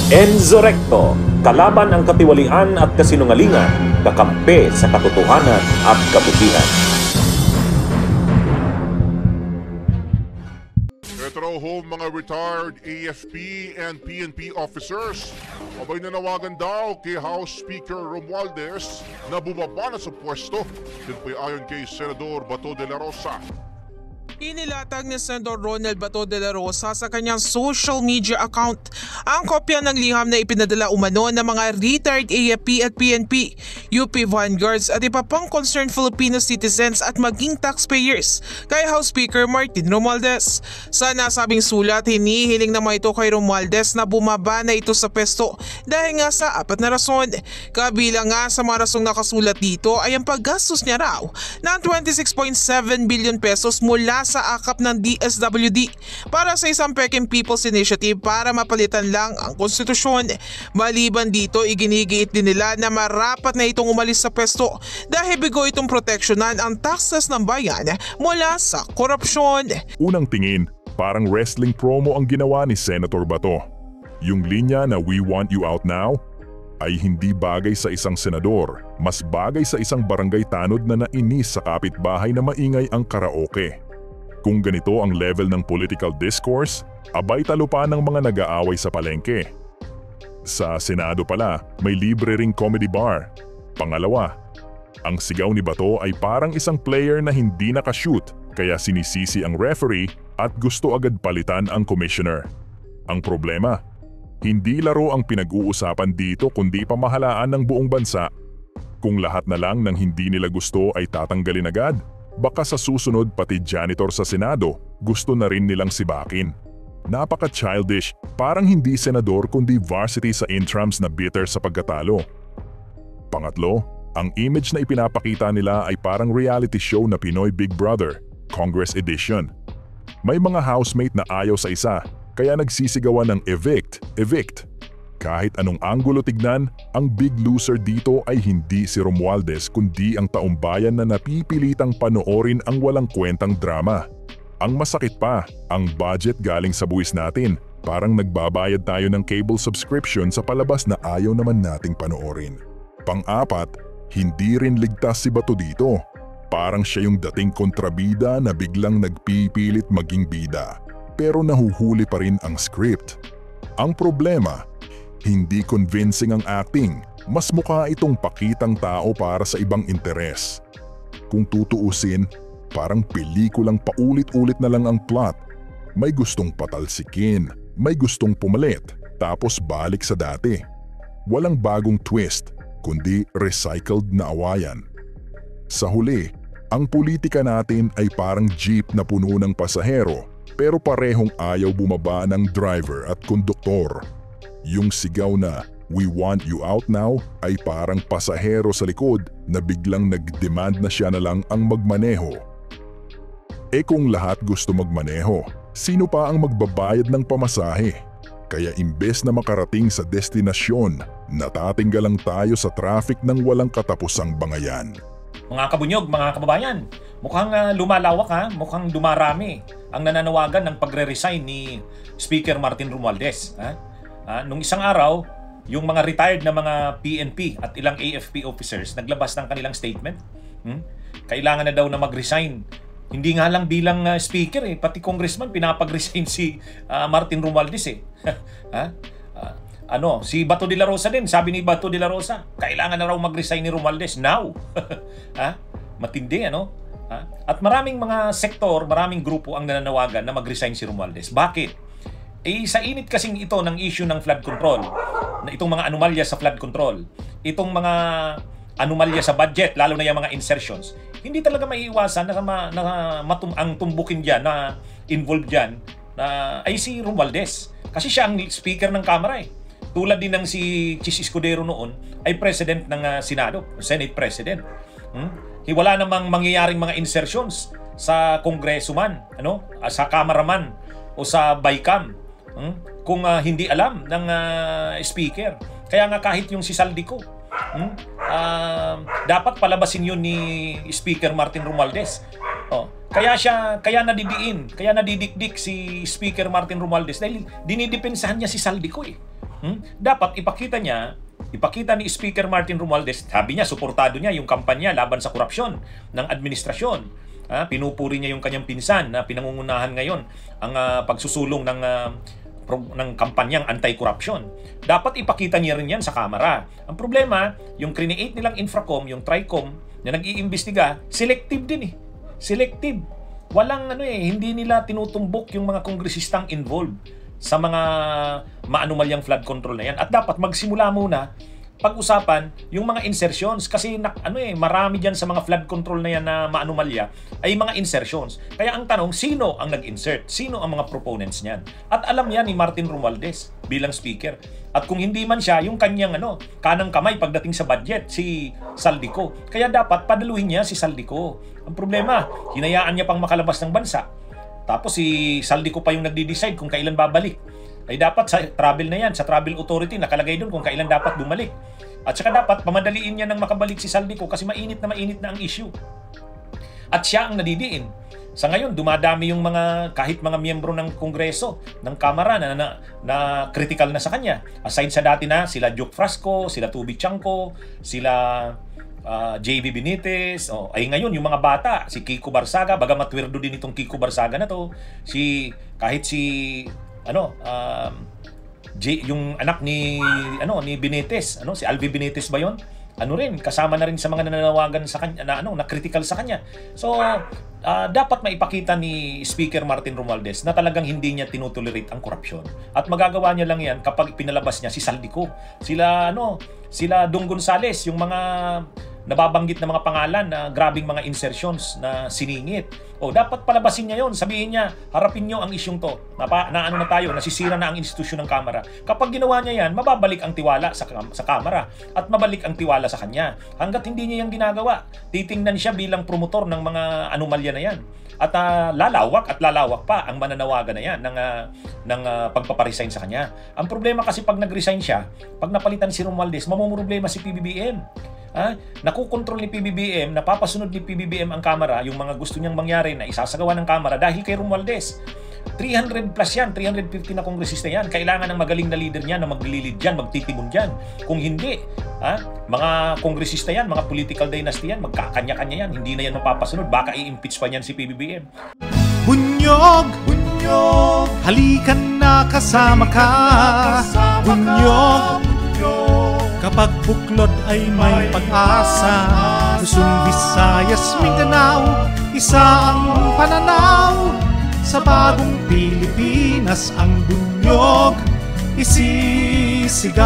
Enzo Recto, kalaban ang katiwalian at kasinungalingan, kakampi sa katotohanan at kabutihan. Ito raw ho mga retired AFP and PNP officers. Abay nanawagan daw kay House Speaker Romualdez na bumaba na sa pwesto. Yun po'y ayon kay Senador Bato de la Rosa. Inilatag ni Senador Ronald Bato de la Rosa sa kanyang social media account ang kopya ng liham na ipinadala umano ng mga retired AFP at PNP, UP vanguards at iba pang concerned Filipino citizens at maging taxpayers kay House Speaker Martin Romualdez. Sa nasabing sulat, hinihiling naman ito kay Romualdez na bumaba na ito sa pesto dahil nga sa apat na rason. Kabilang nga sa mga rasong nakasulat dito ay ang paggastos niya raw ng 26.7 billion pesos mula sa akap ng DSWD para sa isang Peking People's Initiative para mapalitan lang ang konstitusyon. Maliban dito, iginigiit din nila na marapat na itong umalis sa pwesto dahil bigo itong proteksyonan ang taxes ng bayan mula sa korupsyon. Unang tingin, parang wrestling promo ang ginawa ni Senator Bato. Yung linya na "We want you out now" ay hindi bagay sa isang senador, mas bagay sa isang barangay tanod na nainis sa kapitbahay na maingay ang karaoke. Kung ganito ang level ng political discourse, abay talo pa ng mga nag-aaway sa palengke. Sa Senado pala, may libre ring comedy bar. Pangalawa, ang sigaw ni Bato ay parang isang player na hindi nakashoot kaya sinisisi ang referee at gusto agad palitan ang commissioner. Ang problema, hindi laro ang pinag-uusapan dito kundi pamahalaan ng buong bansa. Kung lahat na lang ng hindi nila gusto ay tatanggalin agad, baka sa susunod pati janitor sa Senado gusto na rin nilang sibakin. Napaka-childish, parang hindi senador kundi varsity sa intrams na bitter sa pagkatalo. Pangatlo, ang image na ipinapakita nila ay parang reality show na Pinoy Big Brother, Congress Edition. May mga housemate na ayaw sa isa, kaya nagsisigawan ng evict, evict. Kahit anong anggulo tignan, ang big loser dito ay hindi si Romualdez kundi ang taumbayan na napipilitang panoorin ang walang kwentang drama. Ang masakit pa, ang budget galing sa buwis natin. Parang nagbabayad tayo ng cable subscription sa palabas na ayaw naman nating panoorin. Pang-apat, hindi rin ligtas si Bato dito. Parang siya yung dating kontrabida na biglang nagpipilit maging bida. Pero nahuhuli pa rin ang script. Ang problema, hindi convincing ang acting, mas mukha itong pakitang tao para sa ibang interes. Kung tutuusin, parang pelikulang paulit-ulit na lang ang plot. May gustong patalsikin, may gustong pumalit, tapos balik sa dati. Walang bagong twist, kundi recycled na awayan. Sa huli, ang politika natin ay parang jeep na puno ng pasahero, pero parehong ayaw bumaba ng driver at konduktor. Yung sigaw na "We want you out now" ay parang pasahero sa likod na biglang nag-demand na siya na lang ang magmaneho. Kung lahat gusto magmaneho, sino pa ang magbabayad ng pamasahe? Kaya imbes na makarating sa destinasyon, natatinggalang tayo sa traffic ng walang katapusang bangayan. Mga kabunyog, mga kababayan, mukhang lumalawak mukhang dumarami ang nananawagan ng pagre-resign ni Speaker Martin Romualdez. Nung isang araw, yung mga retired na mga PNP at ilang AFP officers naglabas ng kanilang statement. Kailangan na daw na mag-resign. Hindi nga lang bilang speaker, pati congressman pinapag-resign si Martin Romualdez. Si Bato de la Rosa din, sabi ni Bato de la Rosa, kailangan na raw mag-resign ni Romualdez now. Matindi, At maraming mga sektor, maraming grupo ang nananawagan na mag-resign si Romualdez. Bakit? Sa init kasing ito ng issue ng flood control, na itong mga anomalya sa flood control, itong mga anomalya sa budget, lalo na yung mga insertions, hindi talaga maiiwasan ang tumbukin dyan, na involved dyan, ay si Romualdez. Kasi siya ang speaker ng Kamara. Tulad din ng si Chis Escudero noon, ay president ng Senado, Senate President. Wala namang mangyayaring mga insertions sa Kongreso man, sa Kamara man, o sa BICAM, kung hindi alam ng speaker. Kaya nga kahit yung si Saldico, dapat palabasin yun ni Speaker Martin Romualdez. Kaya nadidiin, kaya nadidikdik si Speaker Martin Romualdez dahil dinidepensahan niya si Saldico. Dapat ipakita ni Speaker Martin Romualdez, sabi niya, suportado niya yung kampanya laban sa korupsyon ng administrasyon. Pinupuri niya yung kanyang pinsan na pinangungunahan ngayon ang pagsusulong ng kampanyang anti-corruption. Dapat ipakita niya rin yan sa Kamara. Ang problema, yung create nilang Infracom, yung TRICOM na nag-iimbestiga, selective din eh. Selective. Walang hindi nila tinutumbok yung mga kongresistang involved sa mga maanumalyang flood control na yan. At dapat magsimula muna pag-usapan yung mga insertions kasi marami diyan sa mga flood control na yan na maanumalya ay mga insertions. Kaya ang tanong, sino ang nag-insert? Sino ang mga proponents niyan? At alam yan ni Martin Romualdez bilang speaker. At kung hindi man siya, yung kanyang kanang kamay pagdating sa budget, si Saldico. Kaya dapat padaluhin niya si Saldico. Ang problema, hinayaan niya pang makalabas ng bansa. Tapos si Saldico pa yung nagde-decide kung kailan babalik. Ay dapat sa travel na yan, sa travel authority, nakalagay doon kung kailan dapat bumalik. At saka dapat pamadaliin niya nang makabalik si Saldico kasi mainit na ang issue. At siya ang nadidiin. Sa ngayon, dumadami yung kahit mga miyembro ng Kongreso, ng Kamara na critical na sa kanya. Aside sa dati na, sila Duke Frasco, sila Tubi Chanco, sila JV Benitez, ay ngayon yung mga bata, si Kiko Barsaga, baga matwirdo din itong Kiko Barsaga na to, yung anak ni Benitez, si Alvi Benitez ba yon? Kasama na rin sa mga nananawagan sa kanya na critical sa kanya. So dapat maipakita ni Speaker Martin Romualdez na talagang hindi niya tinutolerate ang korupsyon. At magagawa niya lang 'yan kapag pinalabas niya si Saldico. Sila Dong Gonzales, yung mga nababanggit na mga pangalan na grabing mga insertions na siningit. Dapat palabasin niya yon. Sabihin niya, harapin niyo ang isyong to. Nasisira na ang institusyon ng Kamara. Kapag ginawa niya yan, mababalik ang tiwala sa Kamara at mabalik ang tiwala sa kanya. Hanggat hindi niya yan ginagawa, titingnan siya bilang promotor ng mga anomalya na yan. At lalawak pa ang mananawagan na yan ng pagpaparesign sa kanya. Ang problema kasi pag nag-resign siya, pag napalitan si Romualdez, mamumroblema si PBBM. Nakukontrol ni PBBM, napapasunod ni PBBM ang Kamara, yung mga gusto niyang mangyari na isasagawa ng Kamara dahil kay Romualdez. 300 plus yan, 350 na kongresista yan. Kailangan ng magaling na leader niya na maglilid dyan, magtitibon dyan. Kung hindi, mga kongresista yan, mga political dynasty yan, magkakanya-kanya yan. Hindi na yan mapapasunod. Baka i-impeach pa yan si PBBM. Bunyog, halikan na kasama ka. Bunyog, kapag buklod ay may pag-asa. Luzon, Visayas, Mindanao, isa ang pananaw. Sa bagong Pilipinas ang bunyog isisigaw.